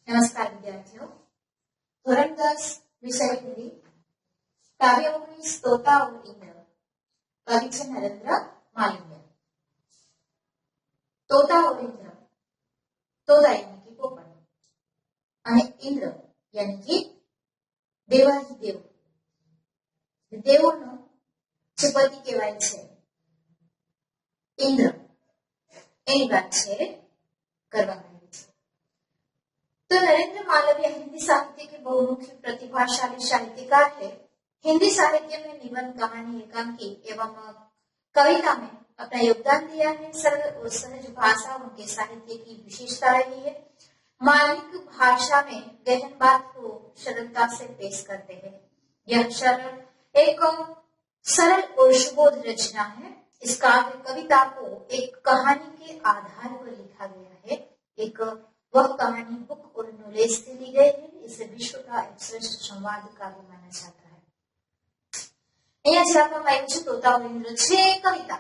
નમસ્કાર વિદ્યાર્થીઓ, ધોરણ 10 વિષય હિન્દી, કાવ્ય 19 તોતા और इंद्र, कवि છે નરેન્દ્ર માલવીય। तोता और इंद्र, तोता यानी कि पोपट અને इंद्र यानी कि દેવાધિ દેવ, દેવોનો જે પતિ કહેવાય છે इंद्र, એની વાત છે કરવામાં આવી છે। तो नरेंद्र मालवीय हिंदी साहित्य के बहुमुखी प्रतिभाशाली साहित्यकार है। हिंदी साहित्य में निबंध, कहानी, एकांकी एवं कविता में अपना योगदान दिया है। सरल और सहज भाषा उनके साहित्य की विशेषता रही है। मालविक भाषा में गहन बात को सरलता से पेश करते हैं। यह एक सरल और सुबोध रचना है। इस काव्य कविता को एक कहानी के आधार पर लिखा गया है। एक वह कहानी बुक और नॉलेज से ली गई है। इसे विश्व का एक श्रेष्ठ संवाद काव्य माना जाता है। અહીંયા જે આપવામાં આવ્યું છે તોતા और इंद्र છે કવિતા,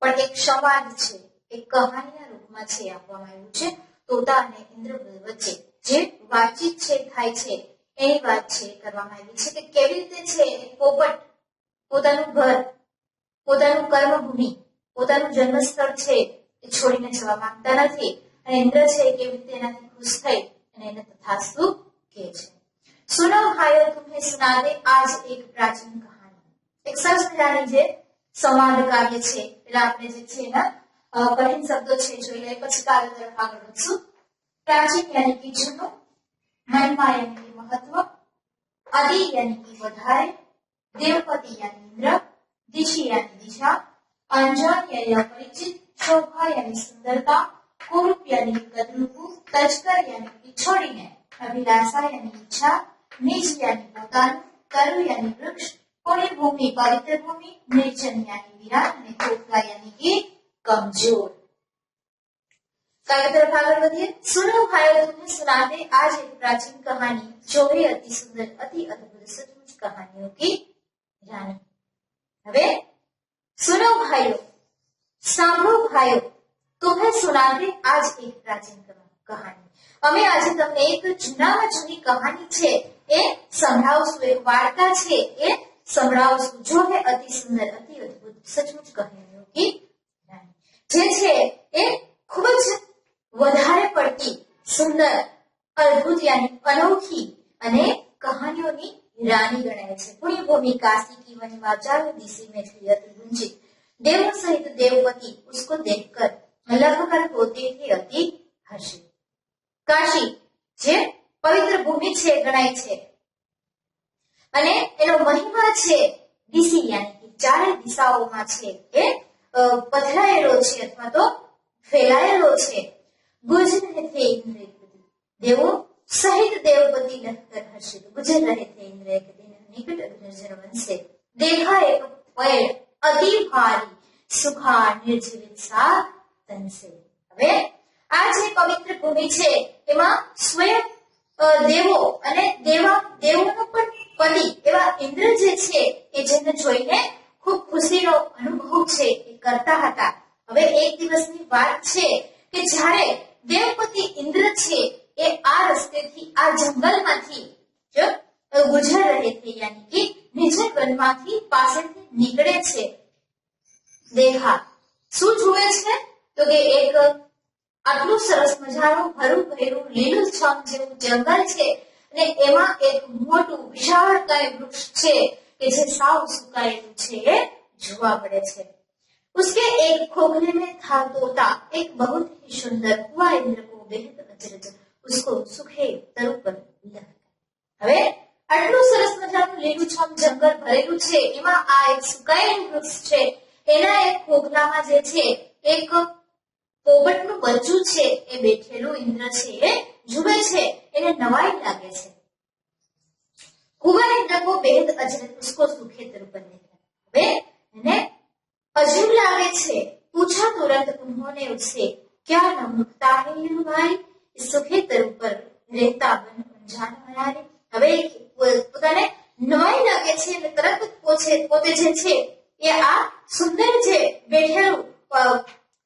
પણ એક સંવાદ છે, એક કહાનીના રૂપમાં છે આપવામાં આવ્યું છે। તોતા અને ઇન્દ્ર વચ્ચે જે વાતચીત છે થાય છે એની વાત છે કરવામાં આવી છે કે કેવી રીતે છે પોપટ પોતાનું ઘર, પોતાનું કર્મભૂમિ, પોતાનું જન્મસ્થળ છે એ છોડીને જવા માંગતા નથી અને ઇન્દ્ર છે કેવી રીતે એનાથી ખુશ થઈ અને એને તથાસ્તુ કહે છે। સુનો ભાઈઓ तुम्हें सुना दे आज एक प्राचीन कहानी, एक સરસ મજાની જે સંવાદ કાવ્ય છે। એટલે આપણે જે છે એના કઠિન શબ્દો છે જોઈ લઈએ, પછી કાવ્ય તરફ આગળ વધશું। प्राचीन यानी कि જૂનું, મહિમા यानी कि महत्व, आदि यानी कि વધારે, देवपति यानी इंद्र, दिशि यानी दिशा, अनजान यानी अपरिचित, शोभा यानी सुंदरता, कुरूप यानी कदरूपू, तजकर यानी पिछोड़ीने, अभिलाषा यानी इच्छा, निज यानी पोतानु, तरु यानी वृक्ष, पुण्य भूमि पवित्र भूमि, निर्जन यानी वीरान અને खोखला यानी कि कमजोर। काव्य तरफ आगे बढ़िए। सुनो भाइयों तुम्हें सुनाते आज एक प्राचीन कहानी जो है अति सुंदर अति अद्भुत सचमुच कहानियों की रानी। હવે सुनो भाइयों, સાંભળો ભાઈઓ, तुम्हें सुनाते आज एक प्राचीन कहानी, અમે આજે તમને એક જૂનામાં જૂની કહાની છે એ સંભળાવશું, એક વાર્તા છે એ સંભળાવશું जो है अति सुंदर अति अद्भुत सचमुच कहानियों की रानी। જે છે એ ખૂબ જ વધારે પડતી સુંદર, અદ્ભુત यानी અનોખી અને કહાનીઓની रानी गणाय છે। पुण्यभूमि काशी की वनिमा चारों दिशा में थी अति गुंजित, देवों सहित देवपति उसको देखकर लगकर होते थे अति हर्षित। काशी જે પવિત્ર ભૂમિ છે ગણાય છે અને એનો મહિમા છે દિશી यानी कि ચારે દિશાઓમાં છે એ પથરાયેલો છે અથવા તો ફેલાયેલો છે। ગુજર રહે थे इंद्र, देवों सहित देवपति लगकर हर्षित, गुजर रहे थे इंद्र एक दिन निकट निर्जन वन से, देखा एक पेड़ अति भारी सुखा निर्जीवित सा तन से। હવે આ જે પવિત્ર ભૂમિ છે એમાં સ્વયં દેવો અને દેવોનો પણ પતિ એવા ઇન્દ્ર જે છે એ જેને જોઈને ખૂબ ખુશીનો અનુભવ છે એ કરતા હતા। હવે એક દિવસની વાત છે કે જ્યારે દેવપતિ ઇન્દ્ર છે એ આ રસ્તેથી આ જંગલમાંથી જો ગુજર રહે थे यानी कि નિર્જન વનમાંથી પાસેથી નીકળે છે। દેખા શું જુએ છે તો કે એક આટલું સરસ મજાનું ભરું ભરેલું લીલુંછમ જેવું જંગલ છે અને એમાં એક મોટું વિશાળકાય વૃક્ષ છે કે જે સાવ સુકાયેલું છે એ જોવા મળે છે। उसके एक खोखले में था तोता, एक बहुत ही सुंदर, हुआ इंद्र को बेहद अचरज उसको सूखे तरु पर लग। હવે આટલું સરસ મજાનું લીલુંછમ જંગલ ભરેલું છે એમાં આ એક સુકાયેલું વૃક્ષ છે, એના એક ખોખલામાં જે છે એક પોપટનું બચ્ચું છે એ બેઠેલું ઇન્દ્ર છે એ જુએ છે, એને નવાઈ લાગે છે। हुआ इंद्र को बेहद अचरज उसको सूखे तरु पर लग। હવે એને अजीब लागे छे, पूछा तुरंत उन्होंने उससे, क्या नमुकता है ये भाई, इस सूखे तरु पर रहता बन अनजान हमारे। હવે પોતાને નવાઈ લાગે છે અને તરત પોતે જે છે એ આ સુંદર જે બેઠેલું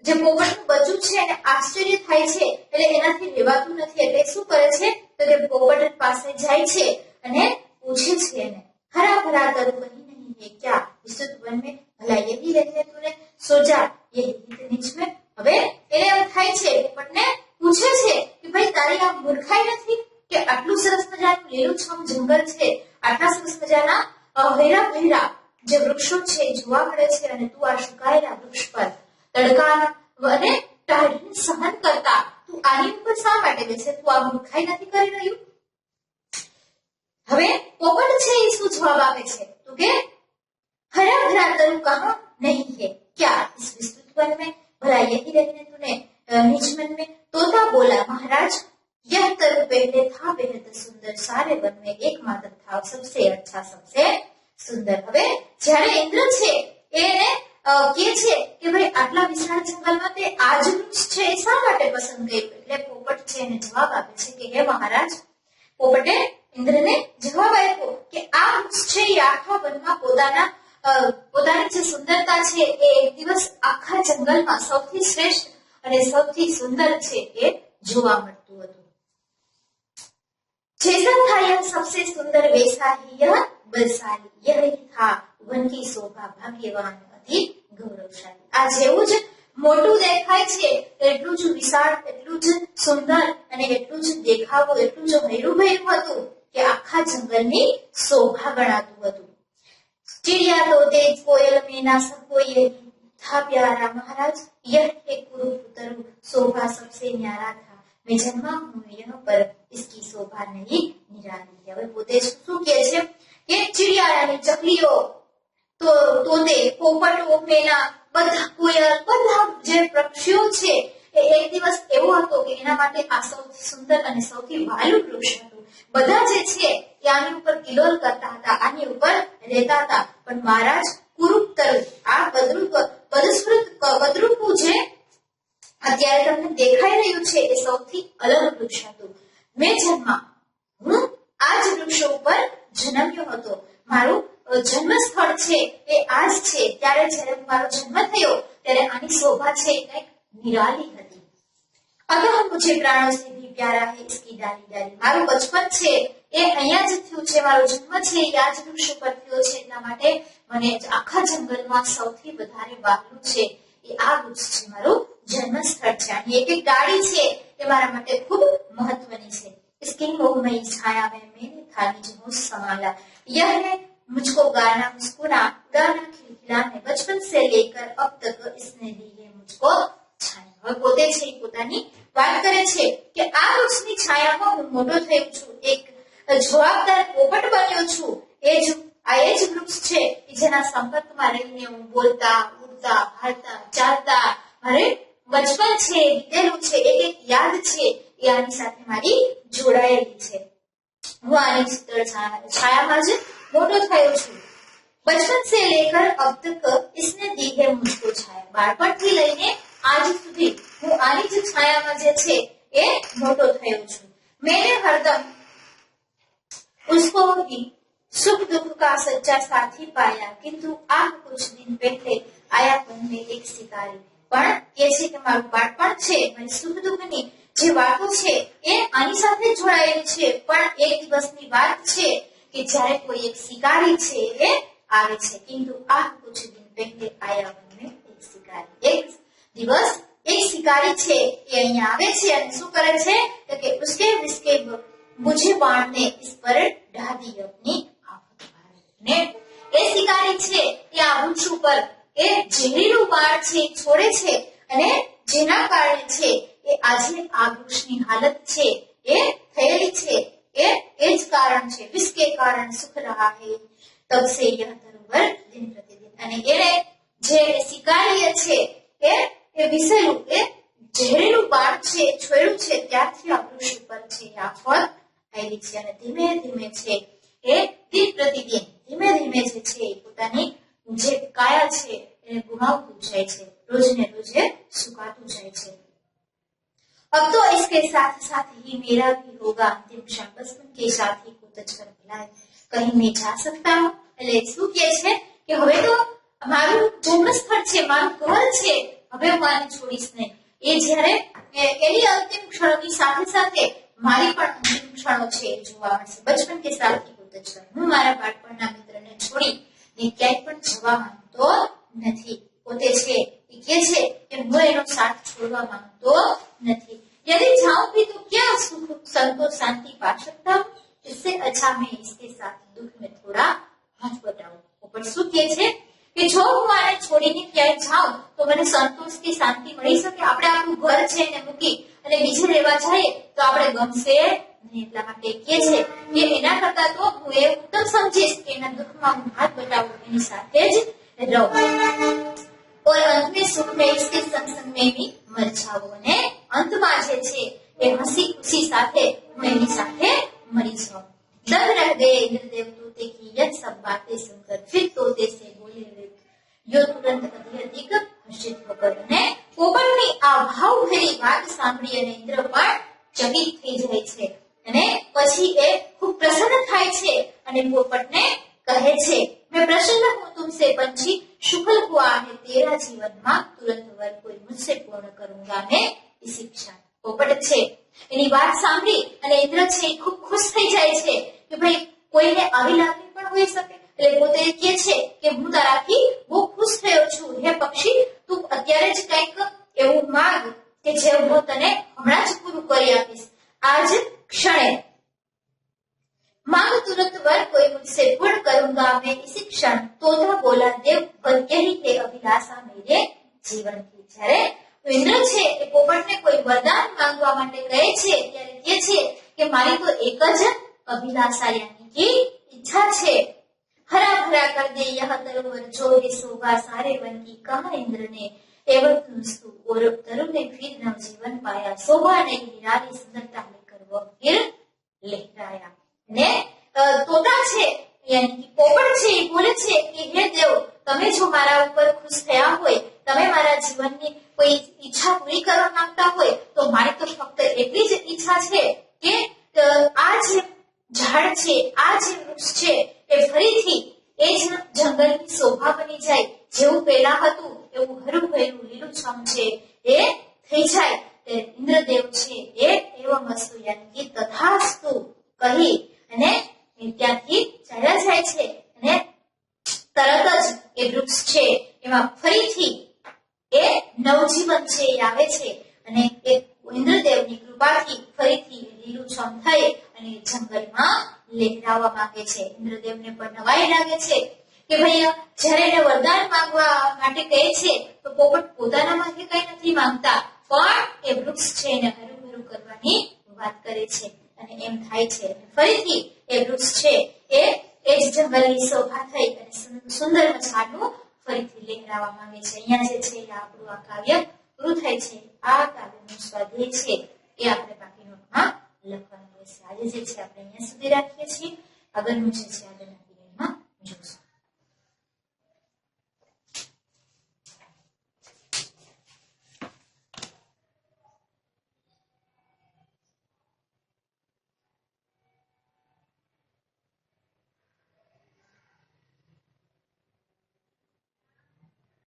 જે પોપટનું બચ્ચું છે એને આશ્ચર્ય થાય છે એટલે એનાથી રહેવાતું નથી એટલે શું કરે છે તો કે પોપટ પાસે જાય છે અને પૂછે છે એને हरा भरा तरू वही नहीं है क्या विस्तृत वन में भला यही रहने तूने सो जा ये हित नीच में હવે એને એમ થાય છે પોપટને પૂછે છે કે ભાઈ તારી આ મૂર્ખાઈ નથી કે આટલું સરસ મજાનું લીલુંછમ જંગલ છે આટલા સરસ મજાના હેરા ભેરા જે વૃક્ષો છે જોવા મળે છે અને તું આ સુકાયેલા વૃક્ષ પર તડકા અને ટાઢને સહન કરતા તું આની ઉપર શા માટે બેસે તું આ મૂર્ખાઈ નથી કરી રહ્યું હવે પોપટ છે એ શું જવાબ આપે છે તો કે हरा भरा तरु कहाँ नहीं है क्या इस विस्तृत वन में भला यही रहने तूने निज मन में तोता बोला महाराज यह तरु पहले था बेहद सुंदर सारे वन में एकमात्र था सबसे अच्छा सबसे सुंदर હવે જ્યારે ઇન્દ્ર છે એને કે છે કે ભાઈ આટલા વિશાળ જંગલમાં તે આજ વૃક્ષ છે એ શા માટે પસંદ કર્યું એટલે પોપટ છે એને જવાબ આપે છે કે હે મહારાજ પોપટે ઇન્દ્રને જવાબ આપ્યો કે આ વૃક્ષ છે એ આખા વનમાં પોતાની જે સુંદરતા છે એ એક દિવસ આખા જંગલમાં સૌથી શ્રેષ્ઠ અને સૌથી સુંદર છે એ જોવા મળતું હતું जैसा था यह सबसे सुंदर वैसा ही यह बलशाली यह ही था वन की शोभा भाग्यवान अति गौरवशाली आ जेवुं ज मोटું દેખાય છે એટલું જ વિશાળ એટલું જ સુંદર અને એટલું જ દેખાવું એટલું જ હૈરું ભર્યું હતું કે આખા જંગલની શોભા ગણાતું હતું चिड़िया तो तेज कोयल मीना सब कोई यही था प्यारा महाराज यह एक कुरुपुत्र शोभा सबसे न्यारा था मैं जन्मा हूँ यह पर इसकी शोभा नहीं निराली है હવે પોતે શું કહે છે કે ચિડિયાની ચકલીઓ તો તોતે પોપટો મેના બધા કોયલ બધા જે પક્ષીઓ છે એ એક દિવસ એવો હતો કે એના માટે આ સૌથી સુંદર અને સૌથી વાલું વૃક્ષ હતું બધા જે છે એ આની ઉપર કિલોલ કરતા હતા આની ઉપર રહેતા હતા પણ મહારાજ કુરુપતરુ આ બદરૂપું જે અત્યારે તમને દેખાઈ રહ્યું છે એ સૌથી અલગ વૃક્ષ હતું મેં હું આ જ વૃક્ષ ઉપર જન્મ્યો હતો મારું જન્મ સ્થળ છે એ આ જ છે ત્યારે જ્યારે મારો જન્મ થયો ત્યારે આની શોભા છે કંઈક નિરાલી હતી अतः मुझे प्राणों से भी प्यारा है इसकी डाली डाली मारो बचपन छे ए અહીંયા જ થયું છે મારો જન્મ છે યા જ વૃક્ષ ઉપર થયો છે એટલા માટે મને આખા જંગલમાં સૌથી વધારે વહાલું છે એ આ વૃક્ષ છે મારું જન્મસ્થળ છે અને એક એક ડાળી છે એ મારા માટે ખૂબ મહત્વની છે इसकी मोहमयी छाया में मैंने था निज होश संभाला यह है मुझको गाना मुस्कुरा गाना खिलखिलाने बचपन से लेकर अब तक इसने दी है मुझको छाया હવે પોતે છે પોતાની વાત કરે છે કે આ વૃક્ષની છાયામાં હું મોટો થયો છું એક જવાબદાર પોપટ બન્યો છું એ જ વૃક્ષ છે જેના સંપર્કમાં રહીને હું બોલતા ઉડતા હાલતા ચાલતા મારે બચપન છે બીતેલું છે એક એક યાદ છે એ આની સાથે મારી જોડાયેલી છે હું આની છાયામાં જ મોટો થયો છું बचपन से लेकर अब तक इसने दी है मुझको छाया बाळपणથી લઈને આજ સુધી હું આની જ છાયામાં જે છે એ મોટો થયો છું मैंने हरदम उसको ही सुख दुख का सच्चा साथी पाया किंतु आज कुछ दिन पहले आया वन में एक शिकारी પણ એ છે કે મારું બાળપણ છે મારી સુખ દુઃખની જે વાતો છે એ આની સાથે જોડાયેલી છે પણ એક દિવસની વાત છે કે જ્યારે કોઈ એક શિકારી છે એ આવે છે किंतु आ कुछ दिन पहले आया वन में एक शिकारी एक दिवस एक शिकारी छे ये અહીંયા આવે છે અને શું કરે છે તો કે उसके विस्के मुझे बाण ने इस पर ढा दी अपनी आफत ने એ શિકારી છે એ આ વૃક્ષ ઉપર એ ઝેરીલું બાણ છે છોડે છે અને જેના કારણે છે એ આજે આ વૃક્ષની હાલત છે એ થયેલી છે એ જ કારણ છે વિસ્કે કારણ સુખ रहा है तब से यह धरोहर दिन प्रतिदिन અને એને જે શિકારીએ છે એ વિસેલું એ ઝેરીલું બાણ છે છોડ્યું છે ત્યારથી આ વૃક્ષ ઉપર છે આફત આવી છે અને ધીમે ધીમે છે એ દિન પ્રતિદિન ધીમે ધીમે જે છે પોતાની જે કાયા છે એને ગુમાવતું જાય છે રોજ ને રોજે સુકાતું જાય છે अब तो इसके साथ साथ ही मेरा भी होगा अंतिम क्षण बचपन के साथी को तजकर बुलाए कहीं मैं जा सकता हूँ એટલે શું કહે છે કે હવે તો મારું જન્મસ્થળ છે મારું ઘર છે હવે હું આને છોડીશ નહીં. એ જ્યારે એની અંતિમ ક્ષણોની સાથે સાથે મારી પણ અંતિમ ક્ષણો છે એ જોવા મળશે. બચપન કે સાથ કી હોત અચ્છા, હું મારા બાળપણના મિત્રને છોડી ને ક્યાંય પણ જવા માંગતો નથી. પોતે છે એ કહે છે કે હું એનો સાથ છોડવા માંગતો નથી. यदि जाऊं भी तो क्या सुख संतोष शांति पा सकता हूं? इससे अच्छा मैं इसके साथ दुख में थोड़ा हाथ बटाऊं. ऊपर શું કહે છે કે જો હું આને છોડીને ક્યાંય જાઉં તો મને સંતોષ કે શાંતિ મળી શકે. આપણે આપણું ઘર છે એને મૂકી અને બીજે રહેવા જઈએ તો આપણે ગમશે નહીં. એટલા માટે કહે છે કે એના કરતા તો હું એ ઉત્તમ સમજીશ કે એના દુઃખમાં હું હાથ બટાવું, એની સાથે જ રહું. और अंत में सुख में इसके संग संग में भी मर जाओ. અને અંતમાં જે છે એ હસી ખુશી સાથે હું એની સાથે મરી જાઉં. दंग रह गए इंद्रदेव तोते की यह सब बातें सुनकर फिर तोते से बोले यो तुरंत अधिक हर्षित होकर. અને પોપટની આ ભાવભરી વાત સાંભળી અને ઇન્દ્ર પણ ચકિત થઈ જાય છે અને પછી એ ખૂબ પ્રસન્ન થાય છે અને પોપટને કહે છે मैं प्रसन्न हूँ तुमसे पंछी, शुक्ल हुआ है तेरा जीवन में तुरंत वर कोई मुझसे पूर्ण करूंगा मैं इसी क्षण. પોપટ છે એની વાત સાંભળી અને ઇન્દ્ર છે ખૂબ ખુશ થઈ જાય છે કે ભાઈ કોઈને આવી લાગણી પણ હોઈ શકે. એટલે પોતે કહે છે કે હું તારાથી બહુ ખુશ થયો છું. હે પક્ષી, તું અત્યારે જ કંઈક એવું માંગ કે જે હું તને હમણાં જ પૂરું કરી આપીશ. આજ ક્ષણે मांग तुरंत वर कोई मुझसे पूर्ण करूंगा मैं इसी क्षण. तोता बोला देव पर यही है अभिलाषा मेरे जीवन की. જ્યારે ઇન્દ્ર છે એ પોપટને કોઈ વરદાન માંગવા માટે કહે છે ત્યારે કહે છે કે મારી તો એક જ અભિલાષા યાની કે ઈચ્છા છે. हरा भरा कर दे यह तरुवर जो ये शोभा सारे वन की. कहा इंद्र ने एवं तुमस्तु और तरुण ने फिर नव जीवन पाया. शोभा ने निराली सुंदरता लेकर वह फिर लहराया. ने તોતા છે યાની કે પોપટ છે એ બોલે છે કે હે દેવ, તમે જો મારા ઉપર ખુશ થયા હોય, તમે મારા જીવનની કોઈ ઈચ્છા પૂરી કરવા માંગતા હોય તો મારી તો ફક્ત એટલી જ ઈચ્છા છે કે આ જે ઝાડ છે, આ જે વૃક્ષ છે એ ફરીથી એ જ જંગલની શોભા બની જાય. જેવું પહેલા હતું એવું હરું ભર્યું લીલુંછમ છે એ થઈ જાય. ઇન્દ્રદેવ છે એ એવમ વસ્તુ યાની કે તથાસ્તુ કહી અને ત્યાંથી ચાલ્યા જાય છે અને તરત જ એ વૃક્ષ છે એમાં ફરીથી એ નવજીવન છે એ આવે છે અને એ ઇન્દ્રદેવની કૃપાથી ફરીથી લીલુંછમ થઈ અને જંગલમાં લહેરાવા માંગે છે. ઇન્દ્રદેવને પણ નવાઈ લાગે છે કે ભાઈ જ્યારે એને વરદાન માંગવા માટે કહે છે તો પોપટ પોતાના માટે કઈ નથી માંગતા, પણ એ વૃક્ષ છે એને હરું કરવાની વાત કરે છે અને એમ થાય છે. ફરીથી એ વૃક્ષ છે એ જ જંગલની શોભા થઈ અને સુંદર મજાનું ફરીથી લહેરાવા માંગે છે. અહીંયા જે છે આપણું આ કાવ્ય પૂરું થાય છે. આ કાવ્યનું સ્વાધ્યાય છે એ આપણે બાકી નોટમાં લખવાનું રહેશે. આજે જે છે આપણે અહીંયા સુધી રાખીએ છીએ. આગળનું જે છે આગળના પીરિયડમાં જોઈશું.